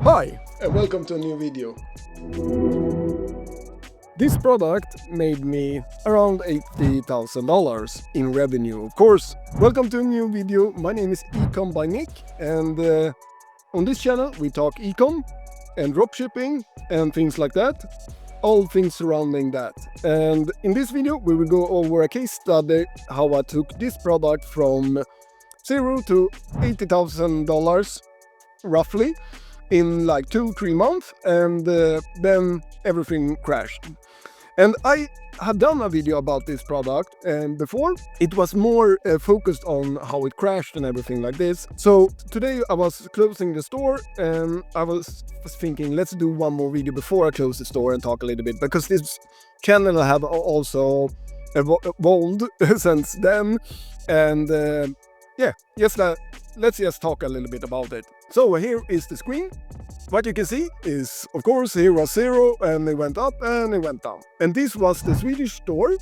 Hi, and welcome to a new video. This product made me around $80,000 in revenue, of course. Welcome to a new video. My name is EcombyNik, and on this channel we talk ecom and dropshipping and things like that. All things surrounding that. And in this video we will go over a case study how I took this product from $0 to $80,000 roughly in like 2-3 months, and then everything crashed. And I had done a video about this product, and before it was more focused on how it crashed and everything like this. So today I was closing the store, and I was thinking, let's do one more video before I close the store and talk a little bit, because this channel have also evolved since then. And let's just talk a little bit about it. So here is the screen. What you can see is, of course, here was 0, and it went up and it went down. And this was the Swedish store.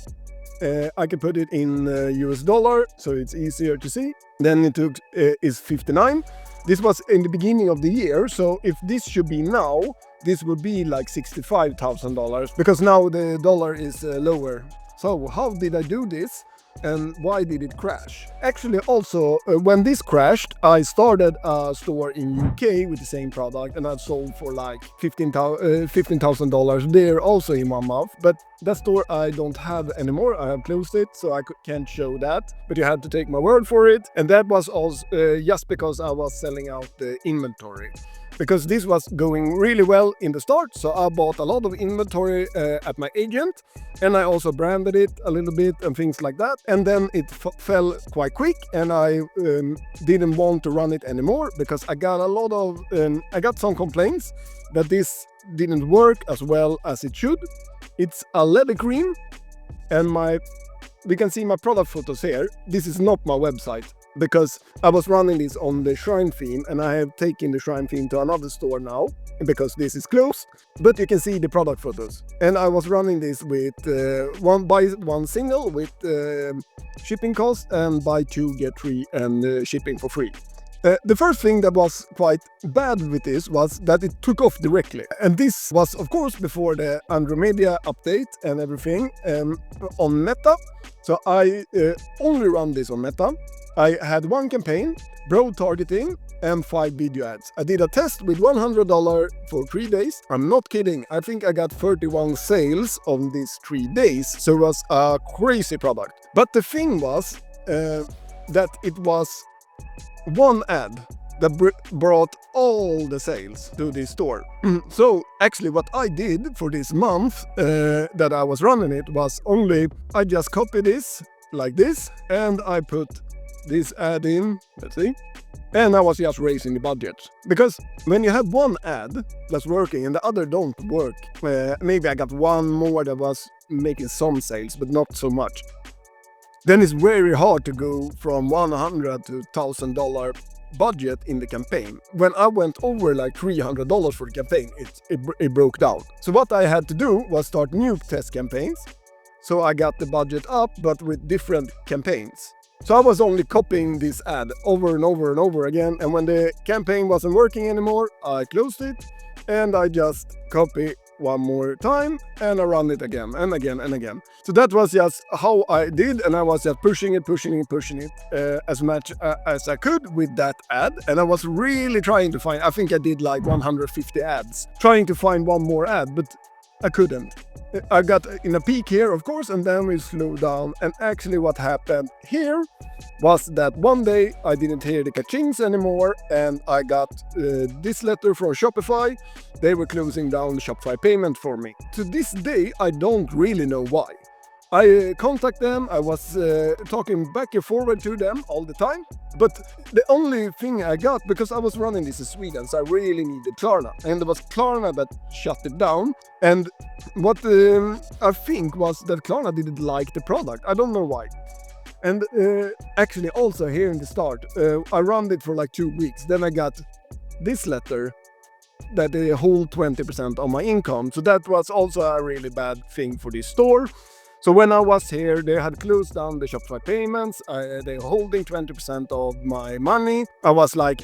I can put it in US dollar, so it's easier to see. Then it took is 59. This was in the beginning of the year, so if this should be now, this would be like $65,000, because now the dollar is lower. So how did I do this? And why did it crash? Actually, also, when this crashed, I started a store in UK with the same product, and I sold for like $15,000 there also in 1 month. But that store I don't have anymore. I have closed it, so I can't show that. But you had to take my word for it. And that was also just because I was selling out the inventory. Because this was going really well in the start, so I bought a lot of inventory at my agent, and I also branded it a little bit and things like that. And then it fell quite quick, and I didn't want to run it anymore, because I got some complaints that this didn't work as well as it should. It's a leather cream, and we can see my product photos here. This is not my website, because I was running this on the Shrine theme, and I have taken the Shrine theme to another store now because this is closed. But you can see the product photos, and I was running this with buy one single with shipping cost, and buy 2 get 3 and shipping for free. The first thing that was quite bad with this was that it took off directly. And this was, of course, before the Andromeda update and everything on Meta. So I only run this on Meta. I had 1 campaign, broad targeting, and 5 video ads. I did a test with $100 for 3 days. I'm not kidding. I think I got 31 sales on these 3 days. So it was a crazy product. But the thing was that it was 1 ad that brought all the sales to this store. So actually what I did for this month that I was running it was I just copied this like this, and I put this ad in, let's see, and I was just raising the budget. Because when you have 1 ad that's working and the other don't work, maybe I got 1 more that was making some sales, but not so much, then it's very hard to go from $100 to $1,000 budget in the campaign. When I went over like $300 for the campaign, it broke down. So what I had to do was start new test campaigns. So I got the budget up, but with different campaigns. So I was only copying this ad over and over and over again, and when the campaign wasn't working anymore, I closed it, and I just copy 1 more time, and I run it again and again and again. So that was just how I did, and I was just pushing it as much as I could with that ad. And I was really trying to find, I think I did like 150 ads, trying to find 1 more ad, but I couldn't. I got in a peak here, of course, and then we slowed down. And actually what happened here was that one day I didn't hear the ka-chings anymore, and I got this letter from Shopify. They were closing down the Shopify payment for me. To this day, I don't really know why. I contact them, I was talking back and forward to them all the time, but the only thing I got, because I was running this in Sweden, so I really needed Klarna, and it was Klarna that shut it down. And what I think was that Klarna didn't like the product. I don't know why. And actually also here in the start, I ran it for like 2 weeks, then I got this letter that they hold 20% of my income. So that was also a really bad thing for this store. So when I was here, they had closed down the Shopify payments. They're holding 20% of my money. I was like,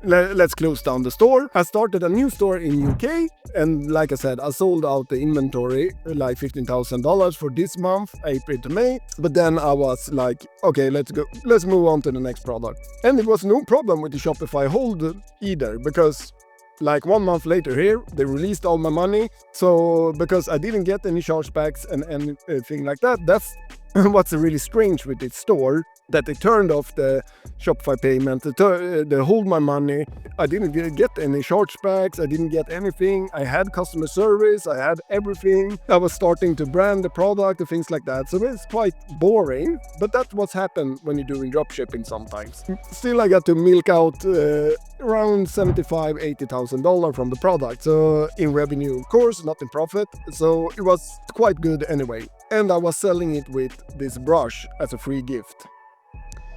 let's close down the store. I started a new store in UK, and like I said, I sold out the inventory, like $15,000 for this month, April to May. But then I was like, okay, let's move on to the next product. And it was no problem with the Shopify hold either, because like 1 month later here, they released all my money. So because I didn't get any chargebacks and anything like that, that's what's really strange with this store, that they turned off the Shopify payment, they hold my money. I didn't get any chargebacks, I didn't get anything. I had customer service, I had everything. I was starting to brand the product and things like that. So it's quite boring, but that's what's happened when you're doing dropshipping sometimes. Still, I got to milk out around $75,000-$80,000 from the product. So in revenue, of course, not in profit. So it was quite good anyway. And I was selling it with this brush as a free gift.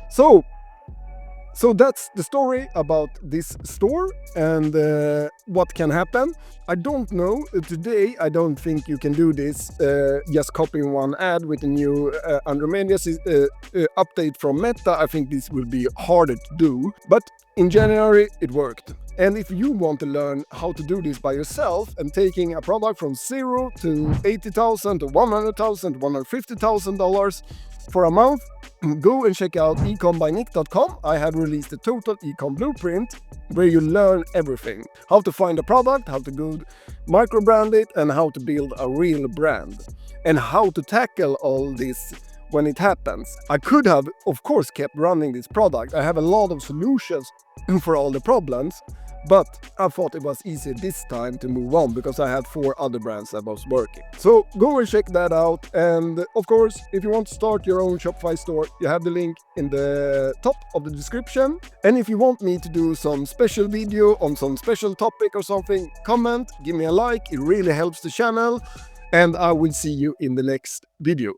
So that's the story about this store and what can happen. I don't know. Today, I don't think you can do this, just copying one ad with a new Andromeda update from Meta. I think this will be harder to do. But in January, it worked. And if you want to learn how to do this by yourself and taking a product from $0 to $80,000 to $100,000 to $150,000 for a month, go and check out EcombyNik.com. I have released a total ecom blueprint where you learn everything. How to find a product, how to go micro brand it, and how to build a real brand. And how to tackle all this when it happens. I could have, of course, kept running this product. I have a lot of solutions for all the problems, but I thought it was easier this time to move on because I had 4 other brands that was working. So go and check that out. And of course, if you want to start your own Shopify store, you have the link in the top of the description. And if you want me to do some special video on some special topic or something, comment, give me a like. It really helps the channel. And I will see you in the next video.